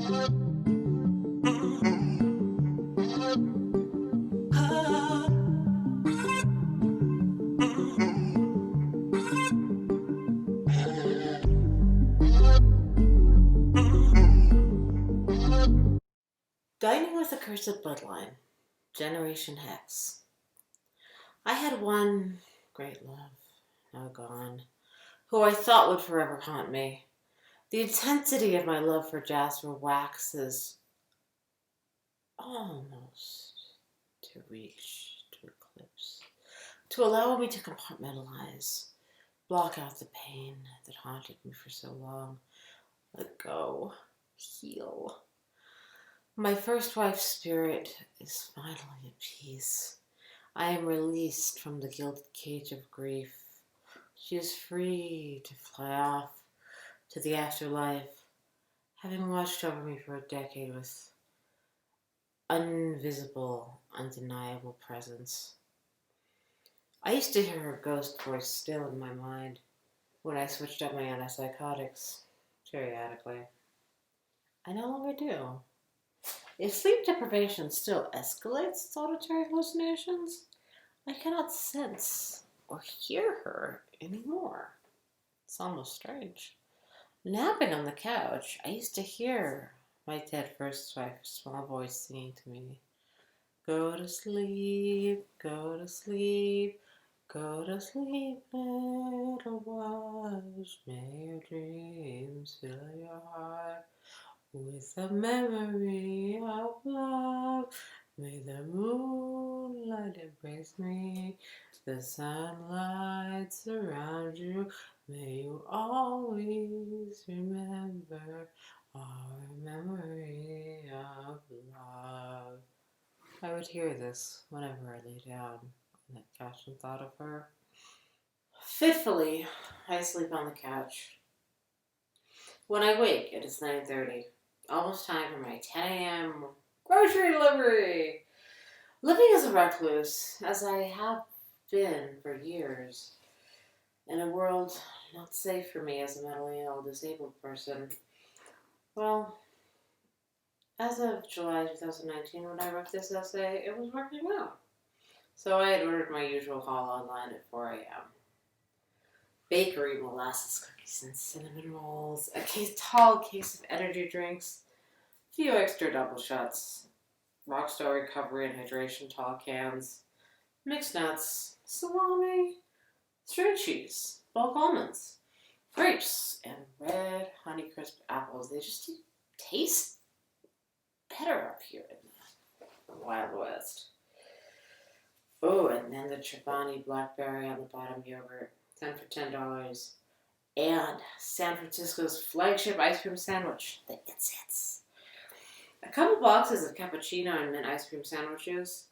Dining with the Cursed Bloodline, Generation Hex. I had one great love, now gone, who I thought would forever haunt me. The intensity of my love for Jasper waxes almost to reach to eclipse, to allow me to compartmentalize, block out the pain that haunted me for so long, let go, heal. My first wife's spirit is finally at peace. I am released from the gilded cage of grief. She is free to fly off to the afterlife, having watched over me for a decade with invisible, undeniable presence. I used to hear her ghost voice still in my mind when I switched up my antipsychotics periodically. I no longer do. If sleep deprivation still escalates auditory hallucinations, I cannot sense or hear her anymore. It's almost strange. Napping on the couch, I used to hear my dead first wife's small voice singing to me, "Go to sleep, go to sleep, go to sleep, little watch. May your dreams fill your heart with the memory of love. May the moonlight embrace me, the sunlight surround you. May you always remember our memory of love." I would hear this whenever I lay down on that couch and thought of her. Fitfully, I sleep on the couch. When I wake, it is 9:30. Almost time for my 10 a.m. grocery delivery. Living as a recluse, as I have been for years, in a world not safe for me as a mentally ill, disabled person, well, as of July 2019, when I wrote this essay, it was working out. So I had ordered my usual haul online at 4 a.m. Bakery molasses cookies and cinnamon rolls, a tall case of energy drinks, a few extra double shots, Rockstar Recovery and Hydration tall cans, mixed nuts, salami, string cheese, bulk almonds, grapes, and red Honeycrisp apples. They just taste better up here in the Wild West. Oh, and then the Chobani Blackberry on the bottom yogurt, 10 for $10. And San Francisco's flagship ice cream sandwich, the It's. A couple boxes of cappuccino and mint ice cream sandwiches.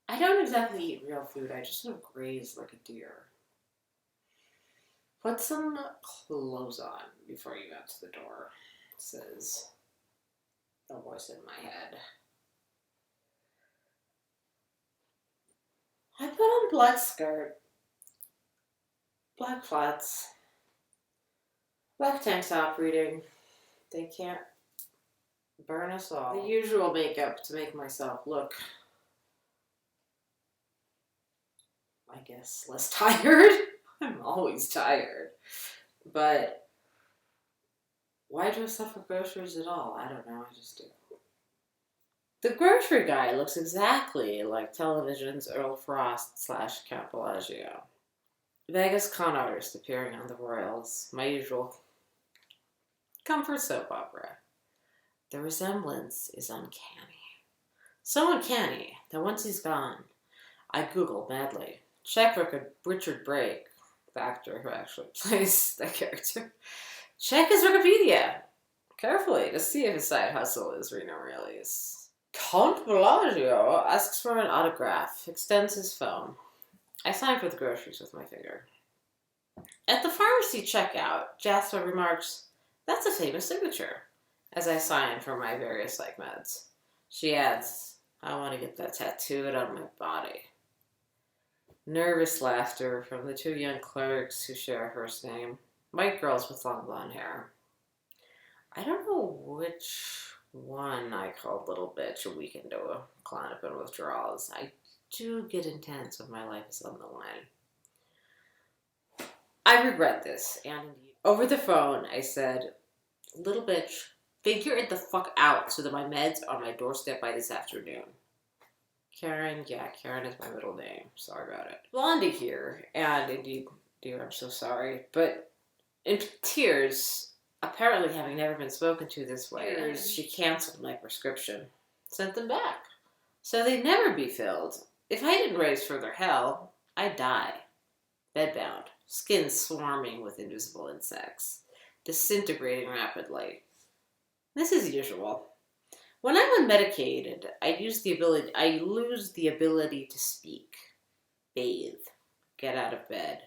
I don't exactly eat real food, I just sort of graze like a deer. Put some clothes on before you go out to the door, says the voice in my head. I put on black skirt, black flats, black tank top reading, "They Can't Burn Us All." The usual makeup to make myself look, I guess, less tired. I'm always tired. But why dress up for groceries at all? I don't know, I just do. The grocery guy looks exactly like television's Earl Frost / Count Bellagio. Vegas con artist appearing on the Royals, my usual comfort soap opera. The resemblance is uncanny. So uncanny that once he's gone, I Google madly. Check Richard Brake, the actor who actually plays that character. Check his Wikipedia carefully to see if his side hustle is Reno Aurelius. Count Bellagio asks for an autograph, extends his phone. I sign for the groceries with my finger. At the pharmacy checkout, Jasper remarks, "That's a famous signature," as I sign for my various psych meds. She adds, "I want to get that tattooed on my body." Nervous laughter from the two young clerks who share a first name, white girls with long blonde hair. I don't know which one I called little bitch a week into a Klonopin withdrawals. I do get intense when my life is on the line. I regret this, and over the phone I said, little bitch, figure it the fuck out so that my meds are on my doorstep by this afternoon. Karen, yeah, Karen is my middle name. Sorry about it. Blondie here, and indeed, dear, I'm so sorry, but in tears, apparently having never been spoken to this way, she canceled my prescription, sent them back, so they'd never be filled. If I didn't raise further hell, I'd die. Bedbound, skin swarming with invisible insects, disintegrating rapidly. This is usual. When I'm unmedicated, I lose the ability to speak, bathe, get out of bed.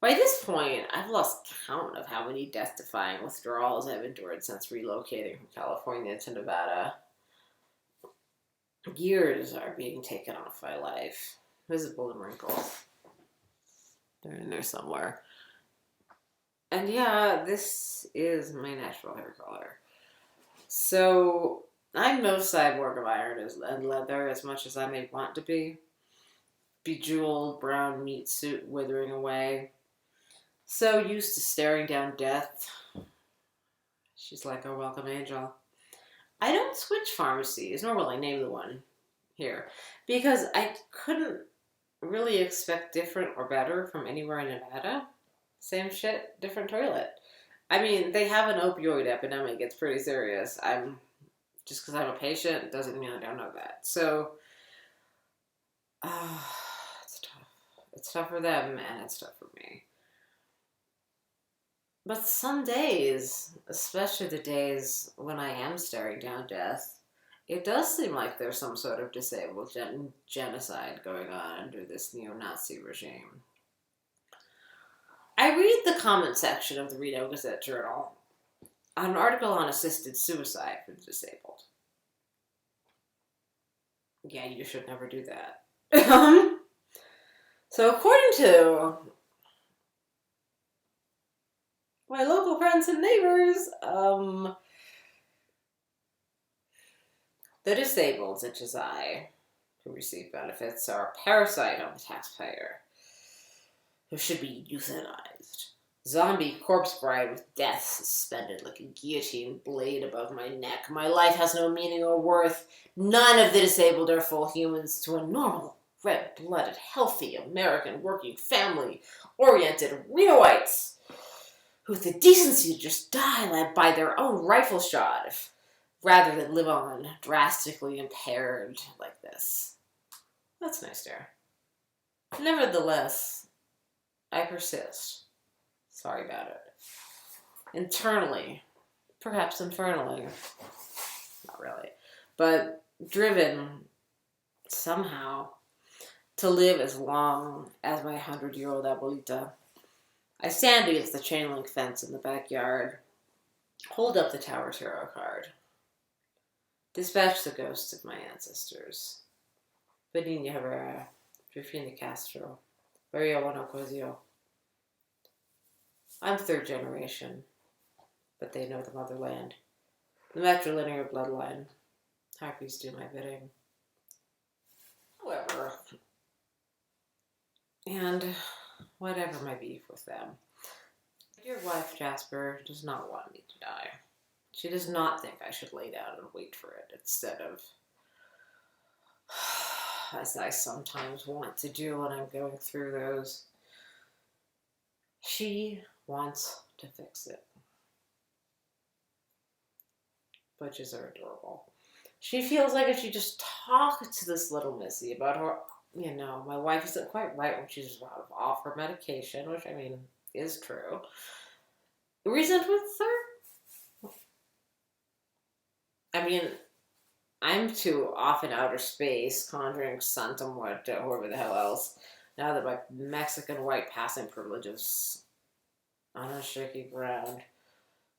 By this point, I've lost count of how many death-defying withdrawals I've endured since relocating from California to Nevada. Years are being taken off my life, visible in wrinkles. They're in there somewhere. And yeah, this is my natural hair color. So, I'm no cyborg of iron and leather as much as I may want to be. Bejeweled brown meat suit withering away. So used to staring down death. She's like a welcome angel. I don't switch pharmacies, nor will I name the one here, because I couldn't really expect different or better from anywhere in Nevada. Same shit, different toilet. I mean, they have an opioid epidemic. It's pretty serious. Just because I'm a patient doesn't mean I don't know that. So, it's tough. It's tough for them, and it's tough for me. But some days, especially the days when I am staring down death, it does seem like there's some sort of disabled genocide going on under this neo-Nazi regime. I read the comment section of the Reno Gazette Journal on an article on assisted suicide for the disabled. Yeah, you should never do that. So according to my local friends and neighbors, the disabled, such as I, who receive benefits, are a parasite on the taxpayer, who should be euthanized. Zombie corpse bride with death suspended like a guillotine blade above my neck. My life has no meaning or worth. None of the disabled are full humans to a normal, red-blooded, healthy American working family-oriented Renoites who have the decency to just die by their own rifle shot rather than live on drastically impaired like this. That's nice, dear. Nevertheless, I persist. Sorry about it. Internally, perhaps infernally, not really, but driven somehow to live as long as my 100-year-old abuelita. I stand against the chain link fence in the backyard, hold up the Tower Tarot card, dispatch the ghosts of my ancestors. Benigna Herrera, Rufina Castro, Maria Ocasio. I'm third generation, but they know the motherland. The matrilineal bloodline. Harpies do my bidding. However, and whatever my beef with them, your wife, Jasper, does not want me to die. She does not think I should lay down and wait for it instead of, as I sometimes want to do when I'm going through those. She wants to fix it. Butches are adorable. She feels like if she just talked to this little missy about her, my wife isn't quite right when she's off her medication, which, I mean, is true. Reasoned with her? I mean, I'm too off in outer space, conjuring Santa Muerta, whoever the hell else, now that my Mexican white passing privilege is on a shaky ground.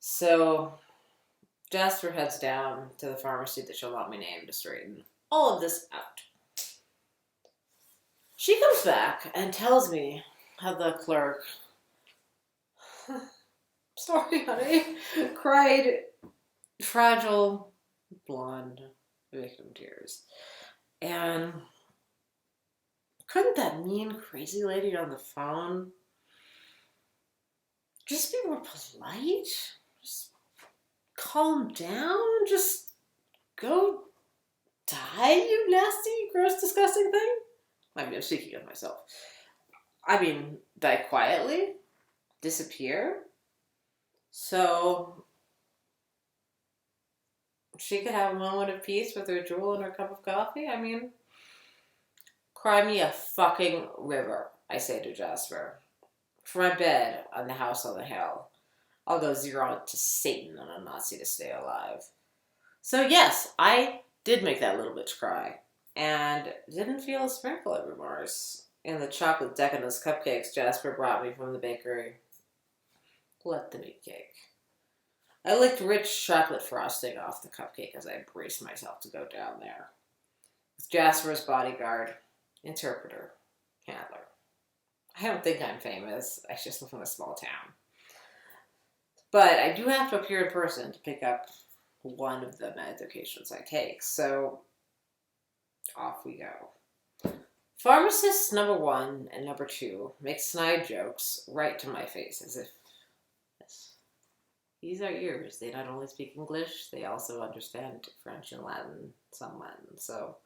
So, Jasper heads down to the pharmacy that she'll not be named to straighten all of this out. She comes back and tells me how the clerk, sorry honey, cried fragile, blonde victim tears. And couldn't that mean crazy lady on the phone just be more polite? Just calm down? Just go die, you nasty, gross, disgusting thing? I mean, I'm speaking of myself. I mean, die quietly? Disappear? So she could have a moment of peace with her jewel and her cup of coffee? I mean, cry me a fucking river, I say to Jasper. For my bed on the house on the hill. I'll go zero to Satan on a Nazi to stay alive. So yes, I did make that little bitch cry. And didn't feel a sprinkle of remorse in the chocolate decadence cupcakes Jasper brought me from the bakery. Let them eat cake. I licked rich chocolate frosting off the cupcake as I braced myself to go down there. With Jasper's bodyguard, interpreter, handler. I don't think I'm famous. I just live in a small town. But I do have to appear in person to pick up one of the medications I take. So off we go. Pharmacists number 1 and number 2 make snide jokes right to my face as if, yes, these are ears. They not only speak English, they also understand French and Latin, some Latin, so.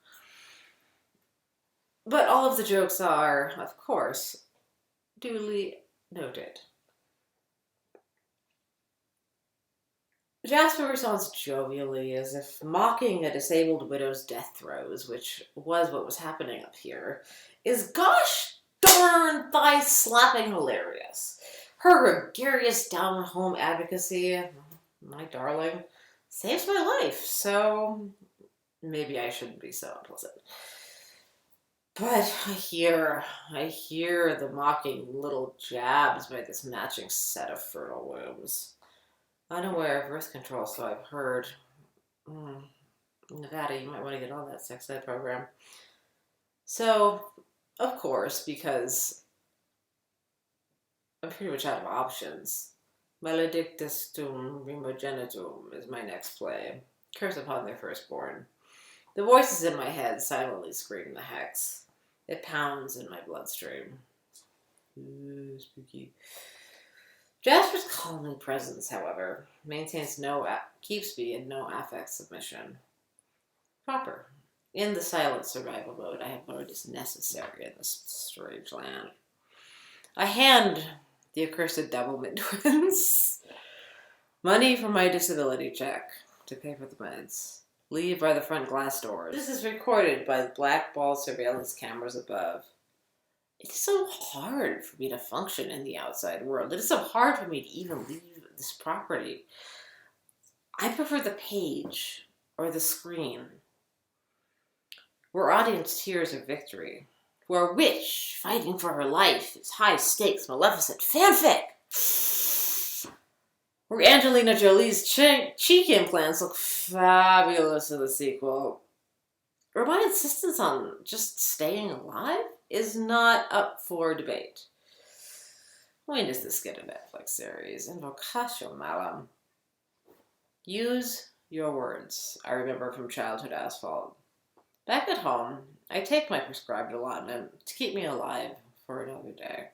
But all of the jokes are, of course, duly noted. Jasper responds jovially, as if mocking a disabled widow's death throes, which was what was happening up here, is gosh darn thigh-slapping hilarious. Her gregarious down-home advocacy, my darling, saves my life, so maybe I shouldn't be so implicit. But I hear the mocking little jabs by this matching set of fertile wombs. Unaware of birth control, so I've heard. Nevada, you might want to get on that sex ed program. So, of course, because I'm pretty much out of options, Maledictus tum primogenitum is my next play. Curse upon their firstborn. The voices in my head silently scream the hex. It pounds in my bloodstream. Ooh, spooky. Jasper's calming presence, however, keeps me in no affect submission. Proper. In the silent survival mode I have learned is necessary in this strange land. I hand the accursed Doublemint twins money for my disability check to pay for the meds. Leave by the front glass doors. This is recorded by the blackball surveillance cameras above. It is so hard for me to function in the outside world. It is so hard for me to even leave this property. I prefer the page or the screen, where audience cheers of victory, where a witch fighting for her life is high-stakes, maleficent fanfic, where Angelina Jolie's cheek implants look fabulous in the sequel, where my insistence on just staying alive is not up for debate. When does this get a Netflix series? Invocation Malam. Use your words, I remember from childhood asphalt. Back at home, I take my prescribed allotment to keep me alive for another day.